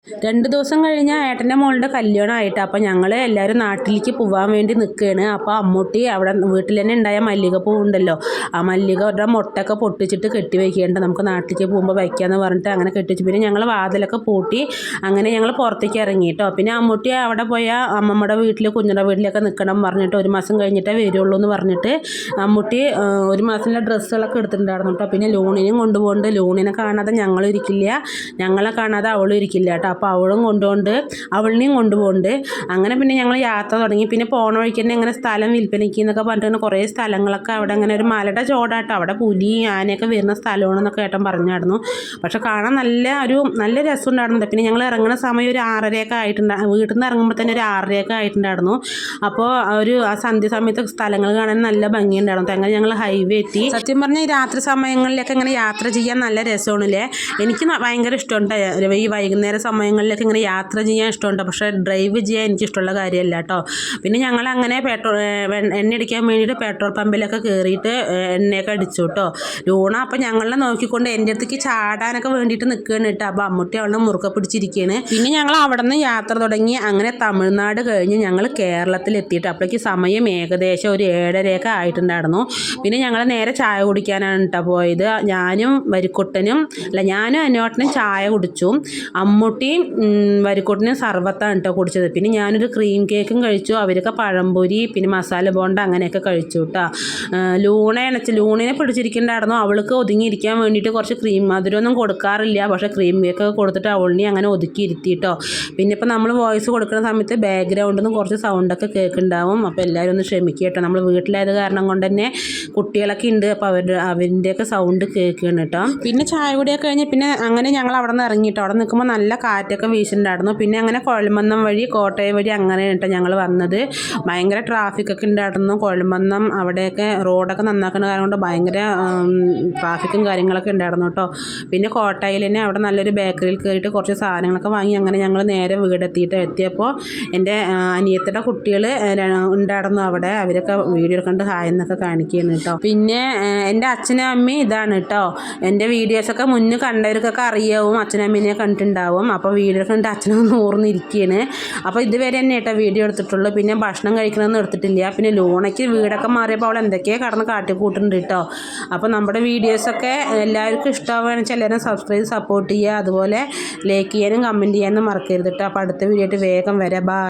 2 ദിവസം കഴിഞ്ഞാൽ ഏട്ടൻ്റെ മോളുടെ കല്യാണമായിട്ട് അപ്പോൾ ഞങ്ങൾ എല്ലാവരും നാട്ടിലേക്ക് പോകാൻ വേണ്ടി നിൽക്കുകയാണ്. അപ്പോൾ അമ്മൂട്ടി അവിടെ വീട്ടിൽ തന്നെ ഉണ്ടായ മല്ലികപ്പൂ ഉണ്ടല്ലോ, ആ മല്ലികയുടെ മൊട്ടൊക്കെ പൊട്ടിച്ചിട്ട് കെട്ടി വയ്ക്കേണ്ട, നമുക്ക് നാട്ടിലേക്ക് പോകുമ്പോൾ വയ്ക്കാമെന്ന് പറഞ്ഞിട്ട് അങ്ങനെ കെട്ടിച്ചു. പിന്നെ ഞങ്ങൾ വാതിലൊക്കെ പൂട്ടി അങ്ങനെ ഞങ്ങൾ പുറത്തേക്ക് ഇറങ്ങി കേട്ടോ. പിന്നെ അമ്മൂട്ടി അവിടെ പോയ അമ്മമ്മയുടെ വീട്ടിൽ കുഞ്ഞിൻ്റെ വീട്ടിലൊക്കെ നിൽക്കണം പറഞ്ഞിട്ട് 1 മാസം കഴിഞ്ഞിട്ടേ വരുള്ളൂ എന്ന് പറഞ്ഞിട്ട് അമ്മൂട്ടി 1 മാസത്തിലെ ഡ്രസ്സുകളൊക്കെ എടുത്തിട്ടുണ്ടായിരുന്നു കേട്ടോ. പിന്നെ ലൂണിനും കൊണ്ടുപോകുന്നുണ്ട്. ലൂണിനെ കാണാതെ ഞങ്ങളും ഇരിക്കില്ല, ഞങ്ങളെ കാണാതെ അവളും ഇരിക്കില്ല കേട്ടോ. അപ്പോൾ അവളും അവളിനെയും കൊണ്ടുപോകുന്നുണ്ട്. അങ്ങനെ പിന്നെ ഞങ്ങൾ യാത്ര തുടങ്ങി. പിന്നെ പോണ വഴിക്ക് തന്നെ ഇങ്ങനെ സ്ഥലം വിൽപ്പനയ്ക്ക് എന്നൊക്കെ പറഞ്ഞിട്ട് കുറേ സ്ഥലങ്ങളൊക്കെ അവിടെ അങ്ങനെ ഒരു മലയുടെ ചോടാട്ടോ, അവിടെ പുലി ആനയൊക്കെ വരുന്ന സ്ഥലമാണെന്നൊക്കെ ഏട്ടൻ പറഞ്ഞായിരുന്നു. പക്ഷെ കാണാൻ നല്ല രസം ഉണ്ടായിരുന്നു. പിന്നെ ഞങ്ങൾ ഇറങ്ങുന്ന സമയം ഒരു 6:30 ആയിട്ടുണ്ട്. വീട്ടിൽ നിന്ന് ഇറങ്ങുമ്പോൾ തന്നെ ഒരു 6:30 ആയിട്ടുണ്ടായിരുന്നു. അപ്പോൾ ആ സന്ധ്യ സമയത്ത് സ്ഥലങ്ങൾ കാണാൻ നല്ല ഭംഗിയുണ്ടായിരുന്നു. അങ്ങനെ ഞങ്ങൾ ഹൈവേ എത്തി. സത്യം പറഞ്ഞാൽ ഈ രാത്രി സമയങ്ങളിലൊക്കെ ഇങ്ങനെ യാത്ര ചെയ്യാൻ നല്ല രസമാണല്ലേ. എനിക്ക് ഭയങ്കര ഇഷ്ടമുണ്ട് ഈ വൈകുന്നേര സമയങ്ങളിലൊക്കെ ഇങ്ങനെ യാത്ര ചെയ്യാൻ ഇഷ്ടമുണ്ട്. പക്ഷേ ഡ്രൈവ് ചെയ്യാൻ എനിക്കിഷ്ടമുള്ള കാര്യമല്ല കേട്ടോ. പിന്നെ ഞങ്ങൾ അങ്ങനെ എണ്ണ അടിക്കാൻ വേണ്ടിയിട്ട് പെട്രോൾ പമ്പിലൊക്കെ കയറിയിട്ട് എണ്ണയൊക്കെ അടിച്ചു കേട്ടോ. ലൂണ അപ്പോൾ ഞങ്ങളെ നോക്കിക്കൊണ്ട് എൻ്റെ അടുത്തേക്ക് ചാടാനൊക്കെ വേണ്ടിയിട്ട് നിൽക്കുകയാണ് കേട്ടോ. അപ്പോൾ അമ്മൂട്ടി അവളെ മുറുക്കെ പിടിച്ചിരിക്കുകയാണ്. പിന്നെ ഞങ്ങൾ അവിടെ നിന്ന് യാത്ര തുടങ്ങി. അങ്ങനെ തമിഴ്നാട് കഴിഞ്ഞ് ഞങ്ങൾ കേരളത്തിലെത്തിയിട്ട് അപ്പോഴേക്ക് സമയം ഏകദേശം ഒരു 7:30 ആയിട്ടുണ്ടായിരുന്നു. പിന്നെ ഞങ്ങൾ നേരെ ചായ കുടിക്കാനാണ് കേട്ടോ പോയത്. ഞാനും അനോട്ടനും ചായ കുടിച്ചു. അമ്മൂട്ടിയും വരിക്കോട്ടിനും സർവത്താണ് കേട്ടോ കുടിച്ചത്. പിന്നെ ഞാനൊരു ക്രീം കേക്കും കഴിച്ചു. അവരൊക്കെ പഴംപൊരി പിന്നെ മസാല ബോണ്ട അങ്ങനെയൊക്കെ കഴിച്ചു കേട്ടോ. ലൂണിനെ പിടിച്ചിരിക്കുന്നുണ്ടായിരുന്നു. അവൾക്ക് ഒതുങ്ങിയിരിക്കാൻ വേണ്ടിയിട്ട് കുറച്ച് മധുരമൊന്നും കൊടുക്കാറില്ല, പക്ഷേ ക്രീം കേക്കൊക്കെ കൊടുത്തിട്ട് അവളിനെ അങ്ങനെ ഒതുക്കിയിരുത്തി കേട്ടോ. പിന്നെ ഇപ്പോൾ നമ്മൾ വോയിസ് കൊടുക്കുന്ന സമയത്ത് ബാക്ക്ഗ്രൗണ്ടിൽ നിന്ന് കുറച്ച് സൗണ്ടൊക്കെ കേൾക്കുന്നുണ്ടാവും. അപ്പോൾ എല്ലാവരും ഒന്ന് ക്ഷമിക്കുക കേട്ടോ. നമ്മൾ വീട്ടിലായത് കാരണം കൊണ്ട് തന്നെ കുട്ടികളൊക്കെ ഉണ്ട്, അപ്പോൾ അവരുടെയൊക്കെ സൗണ്ട് കേൾക്കുകയാണ് കേട്ടോ. പിന്നെ ചായ കുടിയൊക്കെ കഴിഞ്ഞ് പിന്നെ അങ്ങനെ ഞങ്ങൾ അവിടെ നിന്ന് ഇറങ്ങിയിട്ടോ. അവിടെ നിൽക്കുമ്പോൾ നല്ല കാറ്റൊക്കെ വീശുന്നുണ്ടായിരുന്നു. പിന്നെ അങ്ങനെ കൊഴൽമന്നം വഴി കോട്ടയം വഴി അങ്ങനെ കേട്ടോ ഞങ്ങൾ വന്നത്. ഭയങ്കര ട്രാഫിക്കൊക്കെ ഉണ്ടായിരുന്നു കൊഴൽമന്നം. അവിടെയൊക്കെ റോഡൊക്കെ നന്നാക്കുന്ന കാരണം കൊണ്ട് ഭയങ്കര ട്രാഫിക്കും കാര്യങ്ങളൊക്കെ ഉണ്ടായിരുന്നു കേട്ടോ. പിന്നെ കോട്ടയിൽ തന്നെ അവിടെ നല്ലൊരു ബേക്കറിയിൽ കയറിയിട്ട് കുറച്ച് സാധനങ്ങളൊക്കെ വാങ്ങി അങ്ങനെ ഞങ്ങൾ നേരെ എത്തിയപ്പോൾ എൻ്റെ അനിയത്തിയുടെ കുട്ടികൾ ഉണ്ടായിരുന്നു അവിടെ. അവരൊക്കെ വീഡിയോ എടുക്കേണ്ട ഹായ് എന്നൊക്കെ കാണിക്കുകയാണ് കേട്ടോ. പിന്നെ എൻ്റെ അച്ഛനും അമ്മയും ഇതാണ് കേട്ടോ. എൻ്റെ വീഡിയോസൊക്കെ മുന്നേ കണ്ടവർക്കൊക്കെ അറിയാവും, അച്ഛനും അമ്മേനെ കണ്ടിട്ടുണ്ടാവും. അപ്പോൾ വീഡിയോ കണ്ട് അച്ഛനൊന്ന് ഓർന്നിരിക്കുകയാണ്. അപ്പോൾ ഇതുവരെ തന്നെ കേട്ടോ വീഡിയോ എടുത്തിട്ടുള്ളൂ. പിന്നെ ഭക്ഷണം കഴിക്കണമെന്ന് എടുത്തിട്ടില്ല. പിന്നെ ലൂണയ്ക്ക് വീടൊക്കെ മാറിയപ്പോൾ അവൾ എന്തൊക്കെയാണ് കടന്ന് കാട്ടിക്കൂട്ടുണ്ട് കേട്ടോ. അപ്പോൾ നമ്മുടെ വീഡിയോസൊക്കെ എല്ലാവർക്കും ഇഷ്ടമാവുകയാണെന്ന് വെച്ചാൽ എല്ലാവരും സബ്സ്ക്രൈബ് സപ്പോർട്ട് ചെയ്യുക. അതുപോലെ ലൈക്ക് ചെയ്യാനും കമൻറ്റ് ചെയ്യാനും മറക്കരുത് കേട്ടോ. അപ്പോൾ അടുത്ത വീഡിയോ ആയിട്ട് വേഗം വരാം. ബൈ.